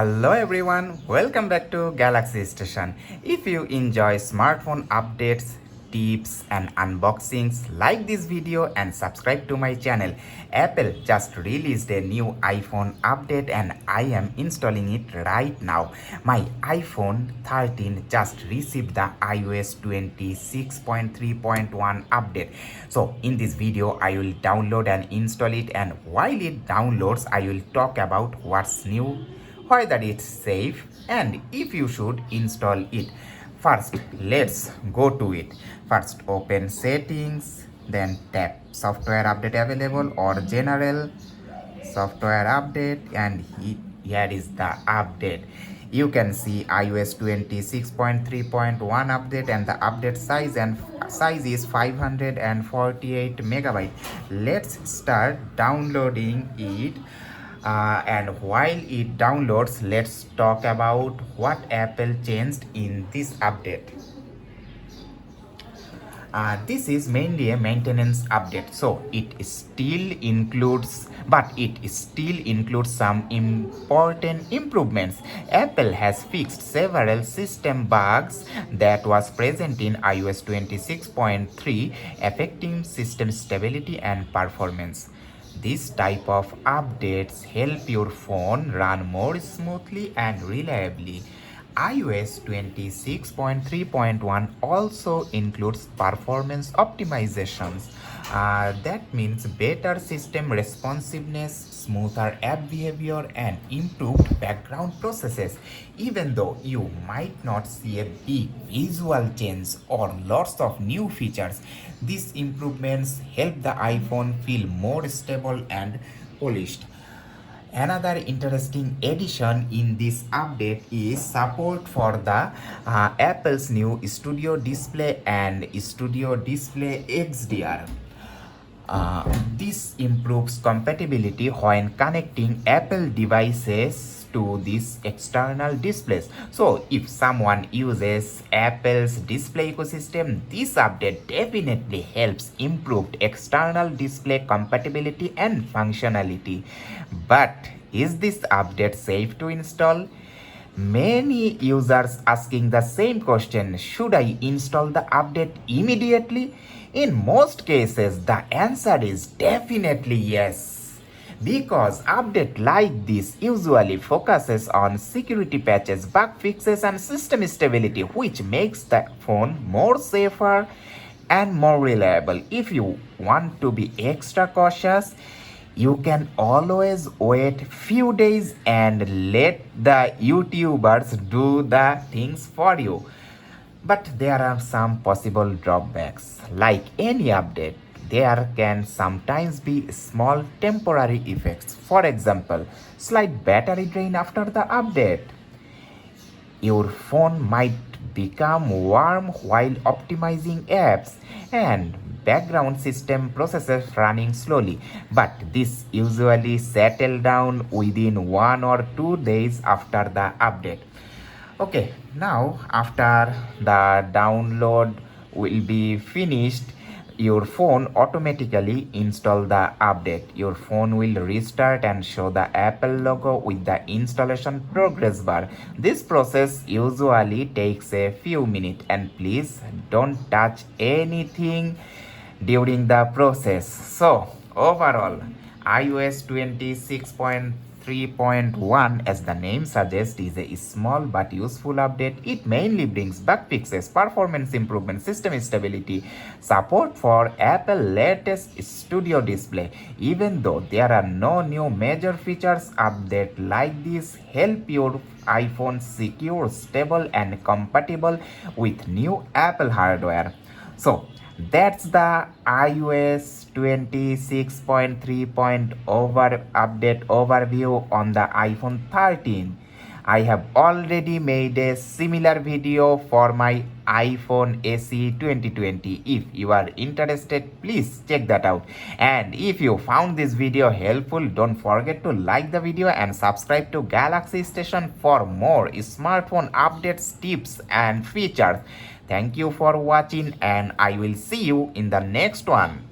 Hello everyone, welcome back to Galaxy Station. If you enjoy smartphone updates, tips and unboxings, like this video and subscribe to my channel. Apple just released a new iPhone update and I am installing it right now. My iPhone 13 just received the iOS 26.3.1 update. So in this video I will download and install it, and while it downloads I will talk about what's new, whether it's safe, and if you should install it. First, let's go to it. First, open settings, then tap software update available or general software update, and here is the update. You can see iOS 26.3.1 update, and the update size is 548 megabyte. Let's start downloading it. And while it downloads, let's talk about what Apple changed in this update. This is mainly a maintenance update, so it still includes some important improvements. Apple has fixed several system bugs that was present in iOS 26.3, affecting system stability and performance. This type of updates help your phone run more smoothly and reliably. iOS 26.3.1 also includes performance optimizations. That means better system responsiveness, smoother app behavior, and improved background processes. Even though you might not see a big visual change or lots of new features, these improvements help the iPhone feel more stable and polished. Another interesting addition in this update is support for the Apple's new Studio Display and Studio Display XDR. This improves compatibility when connecting Apple devices to these external displays. So if someone uses Apple's display ecosystem, this update definitely helps improve external display compatibility and functionality. But is this update safe to install? Many users asking the same question: should I install the update immediately? In most cases, the answer is definitely yes. Because update like this usually focuses on security patches, bug fixes and system stability, which makes the phone more safer and more reliable. If you want to be extra cautious, you can always wait few days and let the YouTubers do the things for you. But there are some possible drawbacks. Like any update, there can sometimes be small temporary effects. For example, slight battery drain after the update. Your phone might become warm while optimizing apps, and background system processes running slowly, but this usually settle down within 1 or 2 days after the update. Okay, now after the download will be finished, your phone automatically install the update. Your phone will restart and show the Apple logo with the installation progress bar. This process usually takes a few minutes, and please don't touch anything during the process. So overall, iOS 26.3.1, as the name suggests, is a small but useful update. It mainly brings bug fixes, performance improvement, system stability, support for Apple latest Studio Display. Even though there are no new major features, update like this help your iPhone secure, stable and compatible with new Apple hardware. So that's the iOS 26.3 update overview on the iPhone 13. I have already made a similar video for my iPhone SE 2020. If you are interested, please check that out. And if you found this video helpful, don't forget to like the video and subscribe to Galaxy Station for more smartphone updates, tips and features. Thank you for watching, and I will see you in the next one.